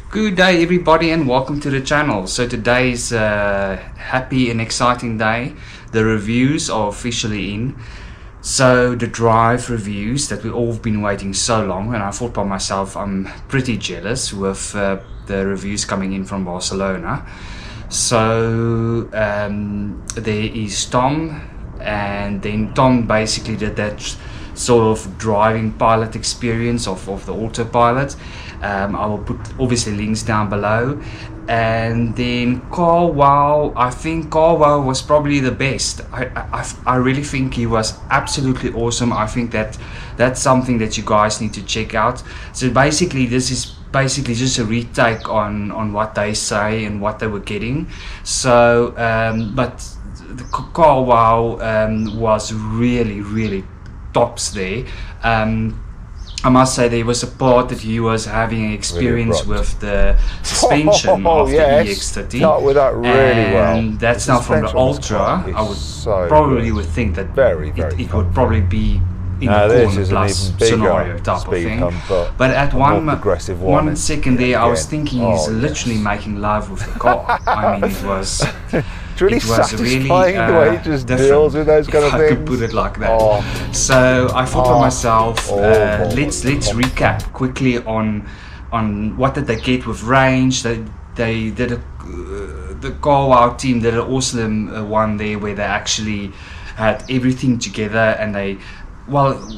Good day everybody and welcome to the channel. So today's a happy and exciting day. The reviews are officially in. So the drive reviews that we've all been waiting so long, and I thought by myself I'm pretty jealous with the reviews coming in from Barcelona. So there is Thom, and then Thom basically did that sort of driving pilot experience of the autopilot. I will put obviously links down below. And then Carwow, I think Carwow was probably the best. I really think he was absolutely awesome. I think that's something that you guys need to check out. So basically this is basically just a retake on what they say and what they were getting. So but the Carwow was really tops there. I must say there was a part that he was having an experience with the suspension of the EX30. Start with that really well. And that's now from the Ultra. I would probably would think that it would probably be in the corner plus scenario type of thing. But at one second there, I was thinking he's literally making love with the car. I mean, it was really satisfying the way he just deals with those kind of things. I could put it like that. So I thought to myself, let's recap quickly on what did they get with range. They did the Carwow team did an awesome one there where they actually had everything together, and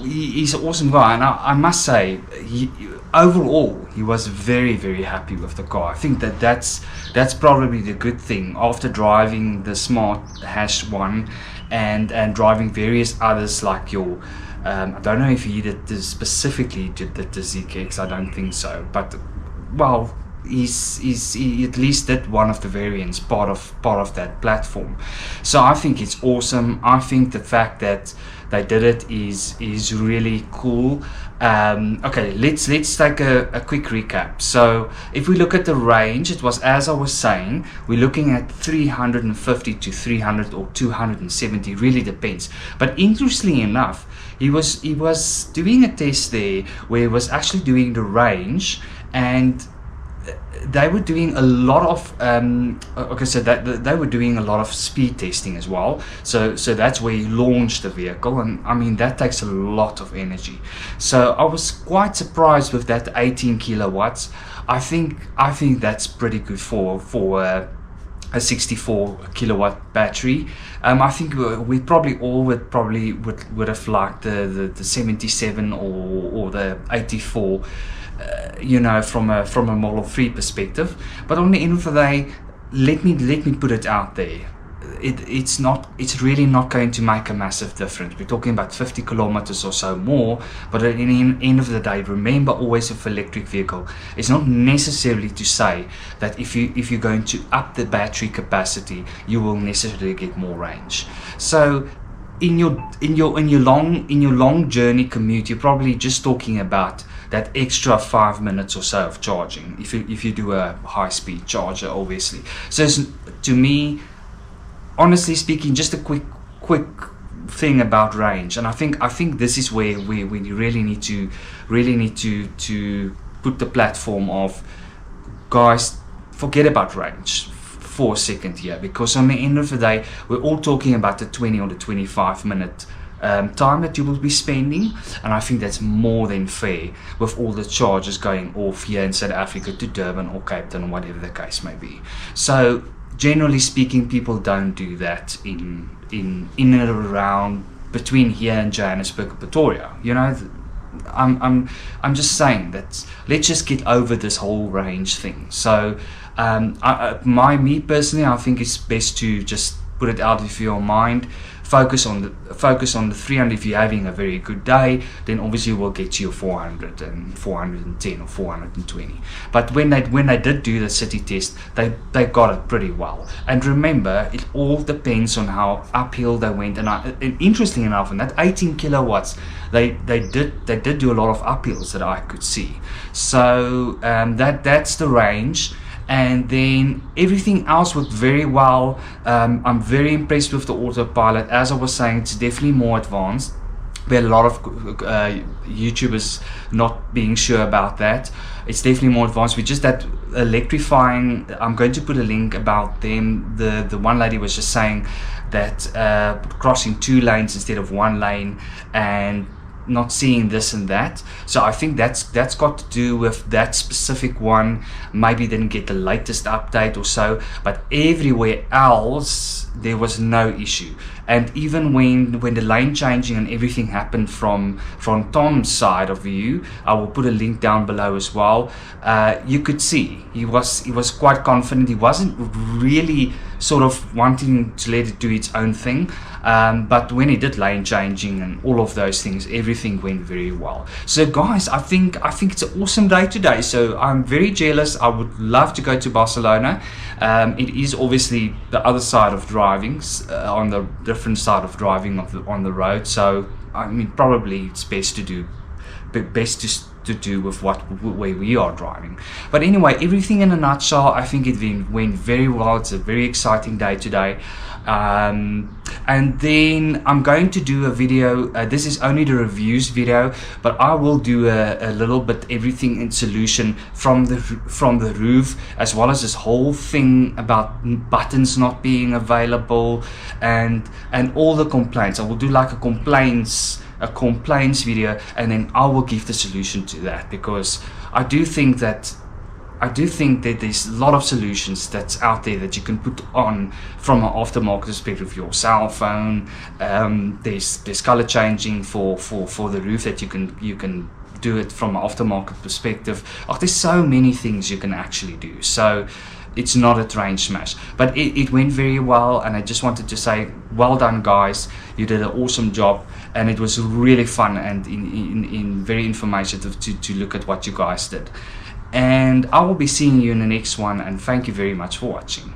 he's an awesome guy, and I must say, overall he was very happy with the car. I think that's probably the good thing after driving the Smart Hash 1 and driving various others like your I don't know if he did this specifically did the ZKX, I don't think so, but well, he at least did one of the variants part of that platform. So I think it's awesome. I think the fact that they did it is really cool. Okay, let's take a quick recap. So if we look at the range, it was, as I was saying, we're looking at 350 to 300 or 270, really depends. But interestingly enough, he was doing a test there where he was actually doing the range, and they were doing a lot of they were doing a lot of speed testing as well. So that's where he launched the vehicle, and I mean that takes a lot of energy. So I was quite surprised with that 18 kilowatts. I think that's pretty good for a 64 kilowatt battery. I think we probably all would have liked the 77 or the 84. You know, from a Model 3 perspective, but on the end of the day, let me put it out there. It's really not going to make a massive difference. We're talking about 50 kilometers or so more, but at the end of the day, remember always with electric vehicle, it's not necessarily to say that if you're going to up the battery capacity, you will necessarily get more range. So in your long journey commute, you're probably just talking about that extra 5 minutes or so of charging if you do a high-speed charger, obviously. So to me, honestly speaking, just a quick thing about range, and I think this is where we really need to put the platform of, guys, forget about range for a second here, because on the end of the day, we're all talking about the 20 or the 25 minute time that you will be spending, and I think that's more than fair with all the charges going off here in South Africa to Durban or Cape Town or whatever the case may be. So generally speaking, people don't do that in and around between here and Johannesburg or Pretoria. You know, I'm just saying that let's just get over this whole range thing. So me personally, I think it's best to just put it out of your mind. Focus on the 300 if you're having a very good day, then obviously we'll get to your 400 and 410 or 420. But when they did do the city test, they got it pretty well. And remember, it all depends on how uphill they went. And interestingly enough, in that 18 kilowatts, they did do a lot of uphills that I could see. So that's the range. And then everything else worked very well. I'm very impressed with the autopilot. As I was saying, it's definitely more advanced. We had a lot of YouTubers not being sure about that. It's definitely more advanced. We just had electrifying, I'm going to put a link about them. The one lady was just saying that crossing 2 lanes instead of 1 lane and not seeing this and that. So I think that's got to do with that specific one. Maybe didn't get the latest update or so, but everywhere else there was no issue. And even when the lane changing and everything happened from Tom's side of view, I will put a link down below as well. You could see he was quite confident. He wasn't really sort of wanting to let it do its own thing, but when he did lane changing and all of those things, everything went very well. So guys, I think it's an awesome day today. So I'm very jealous. I would love to go to Barcelona. It is obviously the other side of driving, on the different side of driving on the road. So I mean, probably it's best to do with where we are driving. But anyway, everything in a nutshell, I think it went very well. It's a very exciting day today. And then I'm going to do a video. This is only the reviews video, but I will do a little bit everything in solution from the roof, as well as this whole thing about buttons not being available and all the complaints. I will do like a complaints video, and then I will give the solution to that, because I do think that there's a lot of solutions that's out there that you can put on from an aftermarket perspective. Your cell phone, there's color changing for the roof that you can do it from an aftermarket perspective. There's so many things you can actually do. So it's not a train smash, but it went very well, and I just wanted to say well done guys, you did an awesome job, and it was really fun and in very informative to look at what you guys did. And I will be seeing you in the next one, and thank you very much for watching.